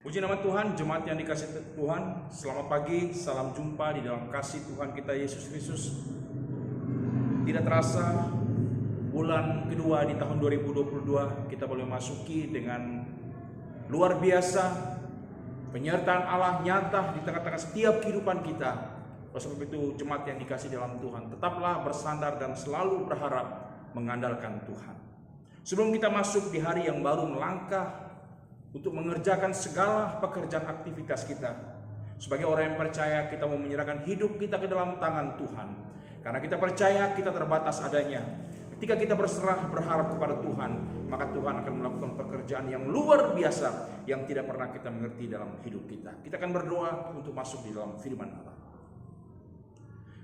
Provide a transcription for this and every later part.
Puji nama Tuhan, jemaat yang dikasihi Tuhan. Selamat pagi, salam jumpa di dalam kasih Tuhan kita Yesus Kristus. Tidak terasa bulan kedua di tahun 2022 kita boleh masuki dengan luar biasa penyertaan Allah nyata di tengah-tengah setiap kehidupan kita. Oleh sebab itu, jemaat yang dikasihi dalam Tuhan, tetaplah bersandar dan selalu berharap mengandalkan Tuhan. Sebelum kita masuk di hari yang baru melangkah untuk mengerjakan segala pekerjaan aktivitas kita, sebagai orang yang percaya, kita mau menyerahkan hidup kita ke dalam tangan Tuhan. Karena kita percaya kita terbatas adanya. Ketika kita berserah berharap kepada Tuhan, maka Tuhan akan melakukan pekerjaan yang luar biasa yang tidak pernah kita mengerti dalam hidup kita. Kita akan berdoa untuk masuk di dalam firman Allah.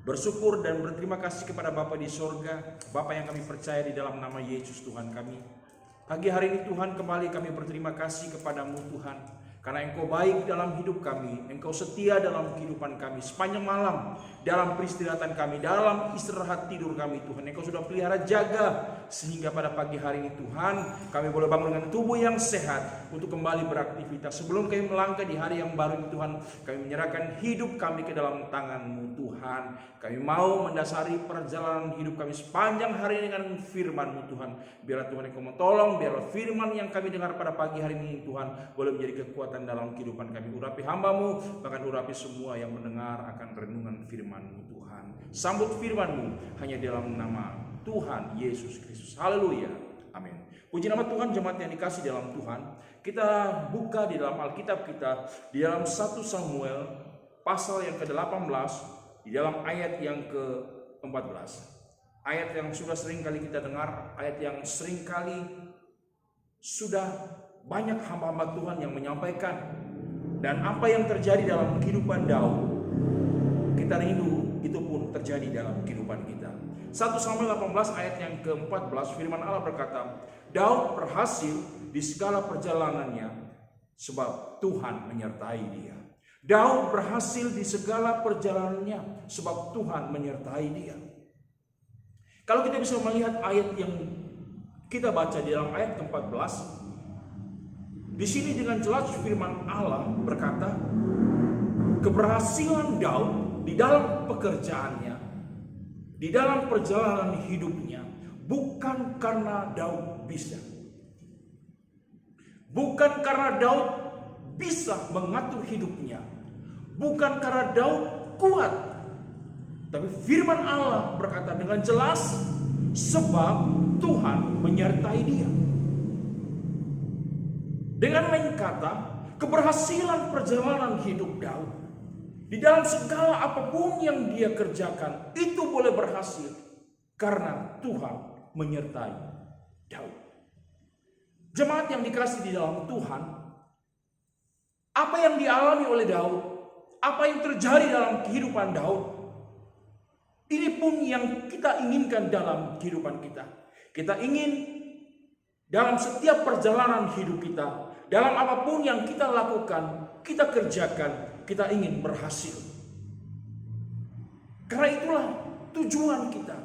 Bersyukur dan berterima kasih kepada Bapa di sorga, Bapa yang kami percaya di dalam nama Yesus Tuhan kami. Pagi hari ini Tuhan, kembali kami berterima kasih kepadamu Tuhan, karena Engkau baik dalam hidup kami, Engkau setia dalam kehidupan kami, sepanjang malam, dalam peristirahatan kami, dalam istirahat tidur kami Tuhan, Engkau sudah pelihara jaga, sehingga pada pagi hari ini Tuhan, kami boleh bangun dengan tubuh yang sehat, untuk kembali beraktivitas. Sebelum kami melangkah di hari yang baru ini Tuhan, kami menyerahkan hidup kami ke dalam tangan-Mu Tuhan. Kami mau mendasari perjalanan hidup kami sepanjang hari ini dengan firman-Mu Tuhan. Biarlah Tuhan Engkau tolong, biarlah firman yang kami dengar pada pagi hari ini Tuhan boleh menjadi kekuatan dalam kehidupan kami. Urapi hamba-Mu, bahkan urapi semua yang mendengar akan renungan firman-Mu Tuhan. Sambut firman-Mu hanya dalam nama Tuhan Yesus Kristus. Haleluya. Amin. Puji nama Tuhan, jemaat yang dikasih dalam Tuhan. Kita buka di dalam Alkitab kita, di dalam 1 Samuel pasal yang ke-18, di dalam ayat yang ke-14. Ayat yang sudah sering kali kita dengar, ayat yang sering kali sudah banyak hamba-hamba Tuhan yang menyampaikan. Dan apa yang terjadi dalam kehidupan Daud, kita rindu itu pun terjadi dalam kehidupan kita. 1 Samuel 18 ayat yang ke-14, firman Allah berkata, Daud berhasil di segala perjalanannya sebab Tuhan menyertai dia. Daud berhasil di segala perjalanannya sebab Tuhan menyertai dia. Kalau kita bisa melihat ayat yang kita baca di dalam ayat ke-14, di sini dengan jelas firman Allah berkata, keberhasilan Daud di dalam pekerjaannya, di dalam perjalanan hidupnya, bukan karena Daud bisa. Bukan karena Daud bisa mengatur hidupnya, bukan karena Daud kuat, tapi firman Allah berkata dengan jelas, sebab Tuhan menyertai dia. Dengan lain kata, keberhasilan perjalanan hidup Daud, di dalam segala apapun yang dia kerjakan, itu boleh berhasil karena Tuhan menyertai Daud. Jemaat yang dikasih di dalam Tuhan, apa yang dialami oleh Daud, apa yang terjadi dalam kehidupan Daud, ini pun yang kita inginkan dalam kehidupan kita. Kita ingin dalam setiap perjalanan hidup kita, dalam apapun yang kita lakukan, kita kerjakan, kita ingin berhasil. Karena itulah tujuan kita.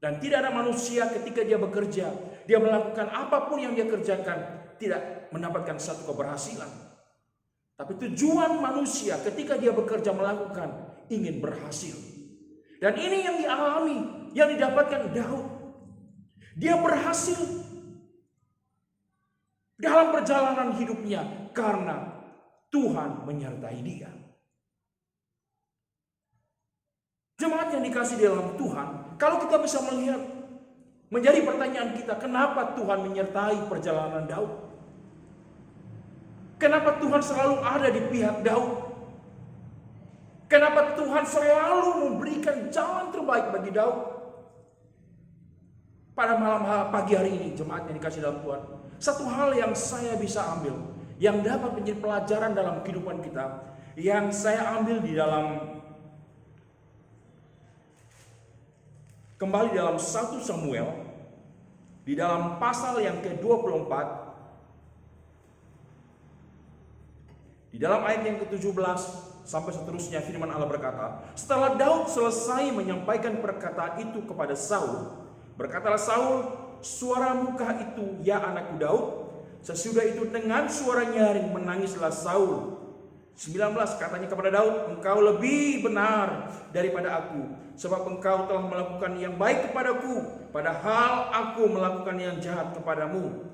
Dan tidak ada manusia ketika dia bekerja, dia melakukan apapun yang dia kerjakan, tidak mendapatkan satu keberhasilan. Tapi tujuan manusia ketika dia bekerja melakukan, ingin berhasil. Dan ini yang dialami, yang didapatkan Daud. Dia berhasil dalam perjalanan hidupnya karena Tuhan menyertai dia. Jemaat yang dikasih di dalam Tuhan, kalau kita bisa melihat, menjadi pertanyaan kita, kenapa Tuhan menyertai perjalanan Daud? Kenapa Tuhan selalu ada di pihak Daud? Kenapa Tuhan selalu memberikan jalan terbaik bagi Daud? Pada malam pagi hari ini, jemaat yang dikasih dalam Tuhan, satu hal yang saya bisa ambil, yang dapat menjadi pelajaran dalam kehidupan kita, yang saya ambil di dalam, kembali dalam 1 Samuel, di dalam pasal yang ke-24, di dalam ayat yang ke-17 sampai seterusnya, firman Allah berkata, setelah Daud selesai menyampaikan perkataan itu kepada Saul, berkatalah Saul, suaramu kah itu ya anakku Daud? Sesudah itu dengan suara nyaring menangislah Saul. 19 katanya kepada Daud, engkau lebih benar daripada aku, sebab engkau telah melakukan yang baik kepadaku, padahal aku melakukan yang jahat kepadamu.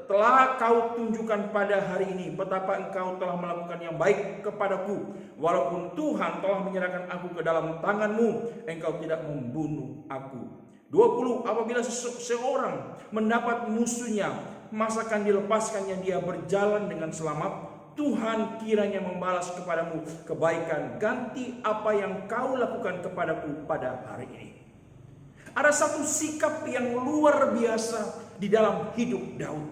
Telah kau tunjukkan pada hari ini betapa engkau telah melakukan yang baik kepadaku. Walaupun Tuhan telah menyerahkan aku ke dalam tanganmu, engkau tidak membunuh aku. 20 apabila seseorang mendapat musuhnya, masa akan dilepaskannya dia berjalan dengan selamat? Tuhan kiranya membalas kepadamu kebaikan ganti apa yang kau lakukan kepadaku pada hari ini. Ada satu sikap yang luar biasa di dalam hidup Daud.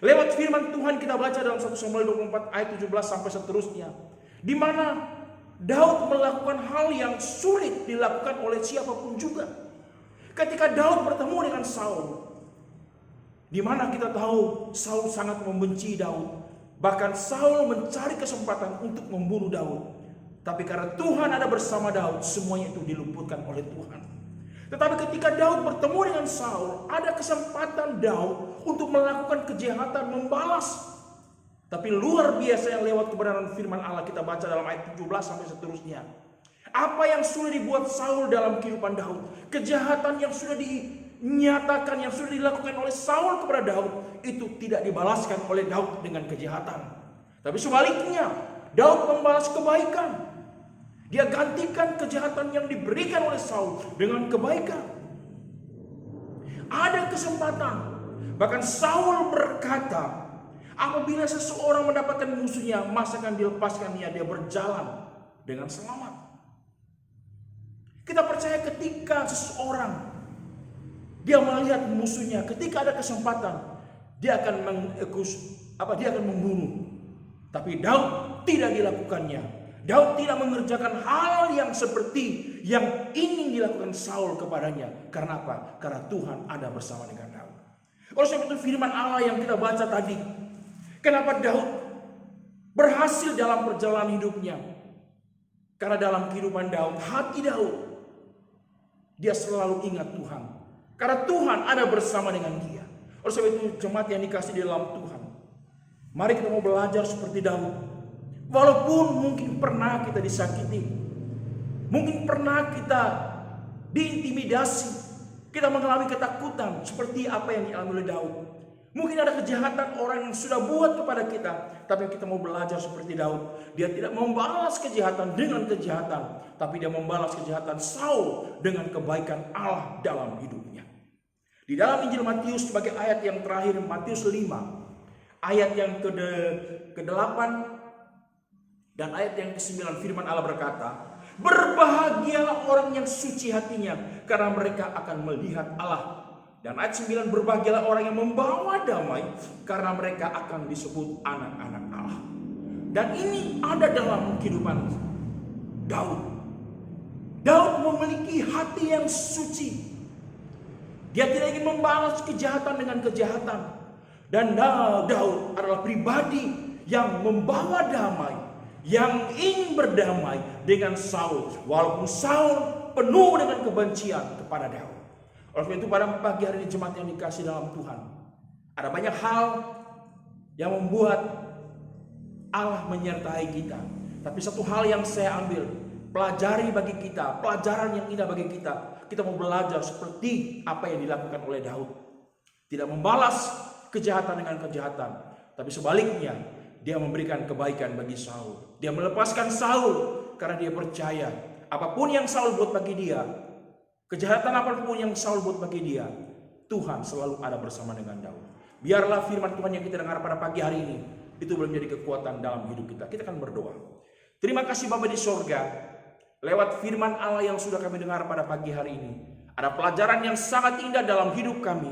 Lewat firman Tuhan kita baca dalam 1 Samuel 24 ayat 17 sampai seterusnya, di mana Daud melakukan hal yang sulit dilakukan oleh siapapun juga. Ketika Daud bertemu dengan Saul, di mana kita tahu Saul sangat membenci Daud. Bahkan Saul mencari kesempatan untuk membunuh Daud. Tapi karena Tuhan ada bersama Daud, semuanya itu diluputkan oleh Tuhan. Tetapi ketika Daud bertemu dengan Saul, ada kesempatan Daud untuk melakukan kejahatan, membalas. Tapi luar biasa yang lewat kebenaran firman Allah kita baca dalam ayat 17 sampai seterusnya. Apa yang sudah dibuat Saul dalam kehidupan Daud, kejahatan yang sudah dinyatakan, yang sudah dilakukan oleh Saul kepada Daud, itu tidak dibalaskan oleh Daud dengan kejahatan. Tapi sebaliknya, Daud membalas kebaikan. Dia gantikan kejahatan yang diberikan oleh Saul dengan kebaikan. Ada kesempatan. Bahkan Saul berkata, apabila seseorang mendapatkan musuhnya, masa akan dilepaskannya, dia berjalan dengan selamat. Kita percaya ketika seseorang dia melihat musuhnya, ketika ada kesempatan, dia akan membunuh. Tapi Daud tidak dilakukannya. Daud tidak mengerjakan hal yang seperti yang ingin dilakukan Saul kepadanya. Karena apa? Karena Tuhan ada bersama dengan Daud. Oleh sebab itu firman Allah yang kita baca tadi, kenapa Daud berhasil dalam perjalanan hidupnya? Karena dalam kehidupan Daud, hati Daud, dia selalu ingat Tuhan. Karena Tuhan ada bersama dengan dia. Oleh sebab itu jemaat yang dikasih di dalam Tuhan, mari kita mau belajar seperti Daud. Walaupun mungkin pernah kita disakiti, mungkin pernah kita diintimidasi, kita mengalami ketakutan seperti apa yang dialami oleh Daud. Mungkin ada kejahatan orang yang sudah buat kepada kita, tapi kita mau belajar seperti Daud. Dia tidak membalas kejahatan dengan kejahatan, tapi dia membalas kejahatan Saul dengan kebaikan Allah dalam hidupnya. Di dalam Injil Matius sebagai ayat yang terakhir, Matius 5, ayat yang ke-8 dan ayat yang ke-9, firman Allah berkata, berbahagialah orang yang suci hatinya, karena mereka akan melihat Allah. Dan ayat 9, berbahagialah orang yang membawa damai, karena mereka akan disebut anak-anak Allah. Dan ini ada dalam kehidupan Daud. Daud memiliki hati yang suci. Dia tidak ingin membalas kejahatan dengan kejahatan. Dan Daud adalah pribadi yang membawa damai, yang ingin berdamai dengan Saul, walaupun Saul penuh dengan kebencian kepada Daud. Oleh sebab itu pada pagi hari ini jemaat yang dikasih dalam Tuhan, ada banyak hal yang membuat Allah menyertai kita. Tapi satu hal yang saya ambil, pelajari bagi kita, pelajaran yang indah bagi kita. Kita mau belajar seperti apa yang dilakukan oleh Daud. Tidak membalas kejahatan dengan kejahatan, tapi sebaliknya dia memberikan kebaikan bagi Saul. Dia melepaskan Saul karena dia percaya apapun yang Saul buat bagi dia, kejahatan apapun yang Saul buat bagi dia, Tuhan selalu ada bersama dengan Daud. Biarlah firman Tuhan yang kita dengar pada pagi hari ini itu boleh menjadi kekuatan dalam hidup kita. Kita akan berdoa. Terima kasih Bapa di sorga, lewat firman Allah yang sudah kami dengar pada pagi hari ini, ada pelajaran yang sangat indah dalam hidup kami.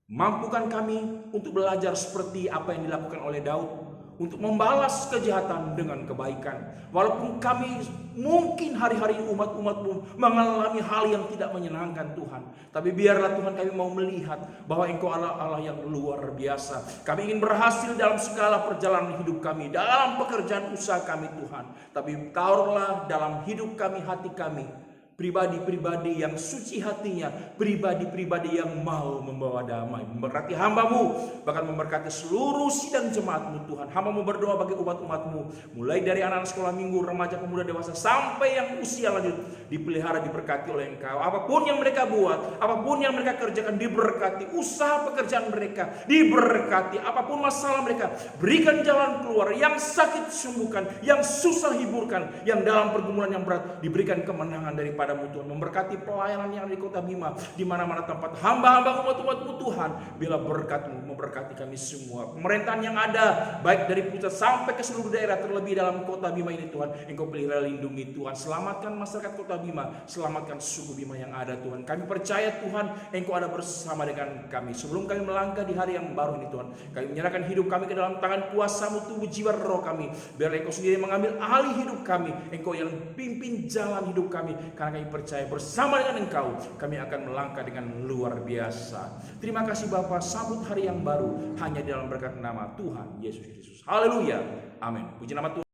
Mampukan kami untuk belajar seperti apa yang dilakukan oleh Daud, untuk membalas kejahatan dengan kebaikan. Walaupun kami mungkin hari-hari umat-umat-Mu mengalami hal yang tidak menyenangkan Tuhan, tapi biarlah Tuhan kami mau melihat bahwa Engkau Allah yang luar biasa. Kami ingin berhasil dalam segala perjalanan hidup kami, dalam pekerjaan usaha kami Tuhan. Tapi taruhlah dalam hidup kami, hati kami, pribadi-pribadi yang suci hatinya, pribadi-pribadi yang mau membawa damai. Memberkati hamba-Mu, bahkan memberkati seluruh sidang jemaat-Mu Tuhan. Hamba-Mu berdoa bagi umat-umat-Mu, mulai dari anak-anak sekolah minggu, remaja, pemuda, dewasa, sampai yang usia lanjut, dipelihara, diberkati oleh Engkau. Apapun yang mereka buat, apapun yang mereka kerjakan, diberkati. Usaha pekerjaan mereka diberkati. Apapun masalah mereka, berikan jalan keluar. Yang sakit sembuhkan, yang susah hiburkan, yang dalam pergumulan yang berat diberikan kemenangan daripada Tuhan. Memberkati pelayanan yang di Kota Bima, di mana-mana tempat hamba-hamba umat-umat-Mu Tuhan, bila berkat-Mu memberkati kami semua. Pemerintahan yang ada, baik dari pusat sampai ke seluruh daerah, terlebih dalam Kota Bima ini Tuhan, Engkau pelihara, lindungi Tuhan. Selamatkan masyarakat Kota Bima, selamatkan suku Bima yang ada Tuhan. Kami percaya Tuhan, Engkau ada bersama dengan kami. Sebelum kami melangkah di hari yang baru ini Tuhan, kami menyerahkan hidup kami ke dalam tangan kuasa-Mu, tubuh, jiwa, roh kami. Biar Engkau sendiri mengambil alih hidup kami. Engkau yang pimpin jalan hidup kami. Karena kami percaya bersama dengan Engkau, kami akan melangkah dengan luar biasa. Terima kasih Bapa, sambut hari yang baru hanya di dalam berkat nama Tuhan Yesus Kristus. Haleluya. Amin. Puji nama Tuhan.